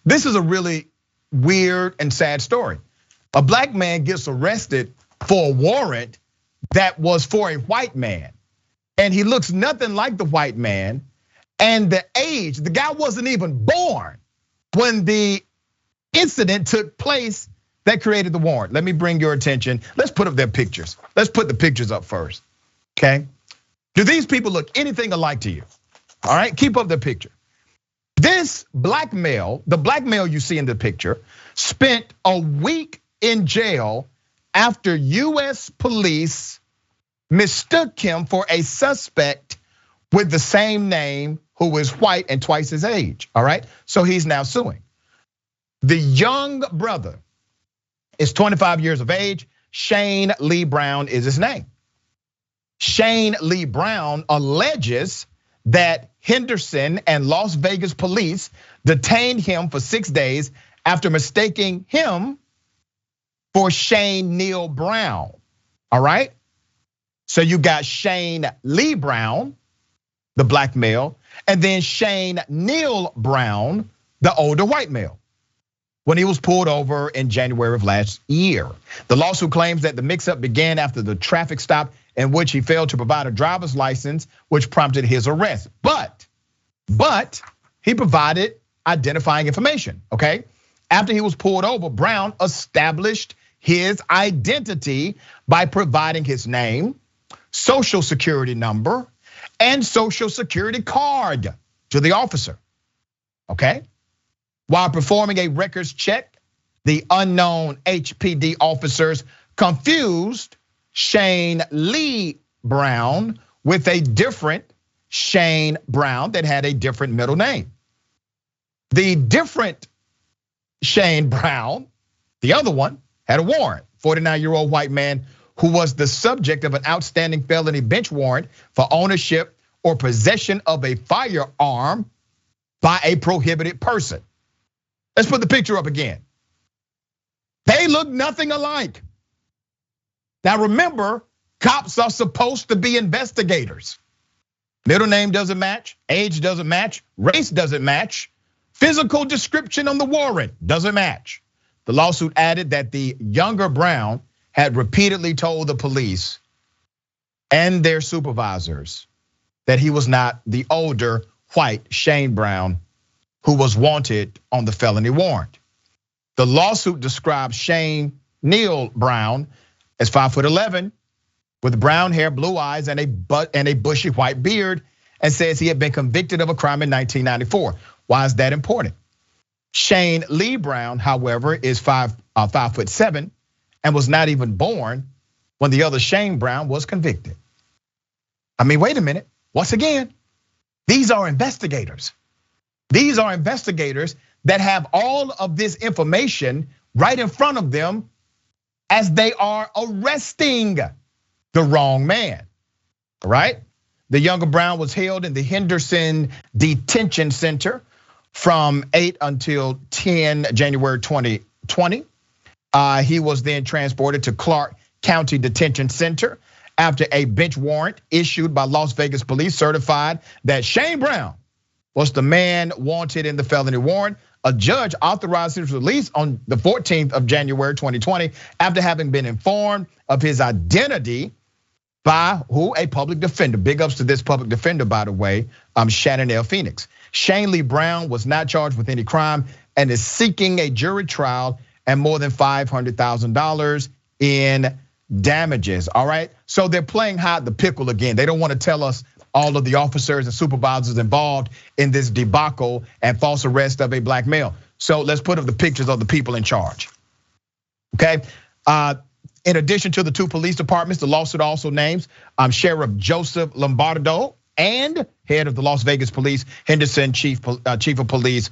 This is a really weird and sad story. A black man gets arrested for a warrant that was for a white man. And he looks nothing like the white man. And the age, the guy wasn't even born when the incident took place that created the warrant. Let me bring your attention. Let's put up their pictures. Let's put the pictures up first, okay? Do these people look anything alike to you? All right, keep up the picture. This black male, the black male you see in the picture, spent a week in jail after US police mistook him for a suspect with the same name who is white and twice his age, all right? So he's now suing. The young brother is 25 years of age. Shane Lee Brown is his name. Shane Lee Brown alleges that Henderson and Las Vegas police detained him for 6 days after mistaking him for Shane Neil Brown, all right? So you got Shane Lee Brown, the black male, and then Shane Neil Brown, the older white male, when he was pulled over in January of last year. The lawsuit claims that the mix-up began after the traffic stop in which he failed to provide a driver's license, which prompted his arrest. But he provided identifying information, okay? After he was pulled over, Brown established his identity by providing his name, social security number, and social security card to the officer, okay? While performing a records check, the unknown HPD officers confused Shane Lee Brown with a different Shane Brown that had a different middle name. The different Shane Brown, the other one, had a warrant, 49-year-old white man who was the subject of an outstanding felony bench warrant for ownership or possession of a firearm by a prohibited person. Let's put the picture up again. They look nothing alike. Now remember, cops are supposed to be investigators. Middle name doesn't match, age doesn't match, race doesn't match, physical description on the warrant doesn't match. The lawsuit added that the younger Brown had repeatedly told the police and their supervisors that he was not the older white Shane Brown who was wanted on the felony warrant. The lawsuit describes Shane Neil Brown as 5'11", with brown hair, blue eyes, and a bushy white beard, and says he had been convicted of a crime in 1994. Why is that important? Shane Lee Brown, however, is 5'7", and was not even born when the other Shane Brown was convicted. I mean, wait a minute. Once again, these are investigators. These are investigators that have all of this information right in front of them as they are arresting the wrong man, right? The younger Brown was held in the Henderson Detention Center from 8 until 10 January 2020. He was then transported to Clark County Detention Center after a bench warrant issued by Las Vegas police certified that Shane Brown was the man wanted in the felony warrant. A judge authorized his release on the 14th of January 2020 after having been informed of his identity by who? A public defender. Big ups to this public defender, by the way, Shannon L. Phoenix. Shane Lee Brown was not charged with any crime and is seeking a jury trial and more than $500,000 in damages, all right? So they're playing hide the pickle again. They don't want to tell us all of the officers and supervisors involved in this debacle and false arrest of a black male. So let's put up the pictures of the people in charge, okay? In addition to the two police departments, the lawsuit also names Sheriff Joseph Lombardo and head of the Las Vegas Police, Henderson Chief of Police,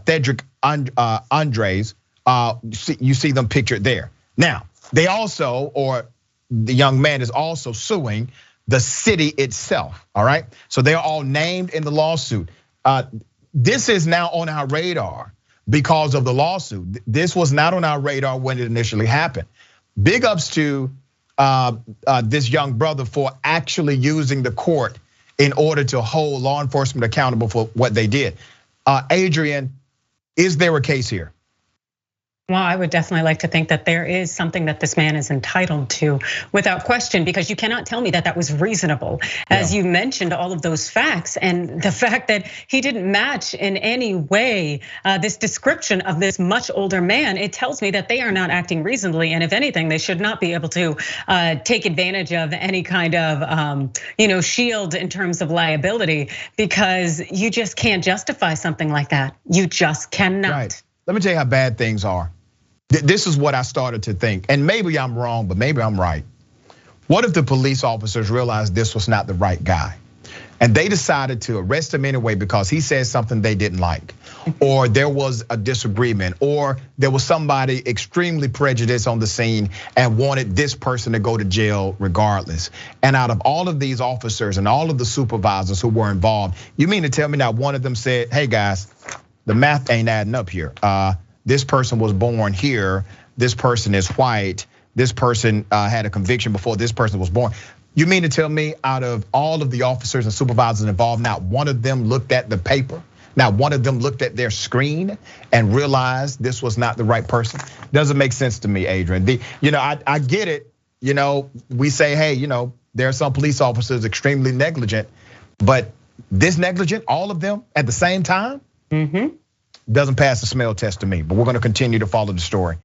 Cedric Andres. You see them pictured there. Now, they also, or the young man is also suing the city itself, all right? So they're all named in the lawsuit. This is now on our radar because of the lawsuit. This was not on our radar when it initially happened. Big ups to this young brother for actually using the court in order to hold law enforcement accountable for what they did. Adrienne, Is there a case here? Well, I would definitely like to think that there is something that this man is entitled to without question, because you cannot tell me that that was reasonable. As you mentioned, all of those facts and the fact that he didn't match in any way this description of this much older man, it tells me that they are not acting reasonably. And if anything, they should not be able to take advantage of any kind of shield in terms of liability, because you just can't justify something like that. You just cannot. Right. Let me tell you how bad things are. This is what I started to think, and maybe I'm wrong, but maybe I'm right. What if the police officers realized this was not the right guy? And they decided to arrest him anyway because he said something they didn't like, or there was a disagreement, or there was somebody extremely prejudiced on the scene and wanted this person to go to jail regardless. And out of all of these officers and all of the supervisors who were involved, you mean to tell me not one of them said, hey guys, the math ain't adding up here. This person was born here, this person is white, this person had a conviction before this person was born. You mean to tell me out of all of the officers and supervisors involved, not one of them looked at the paper? Not one of them looked at their screen and realized this was not the right person? Doesn't make sense to me, Adrienne. I get it. We say, hey, there are some police officers extremely negligent, but this negligent, all of them at the same time? Doesn't pass the smell test to me, but we're gonna continue to follow the story.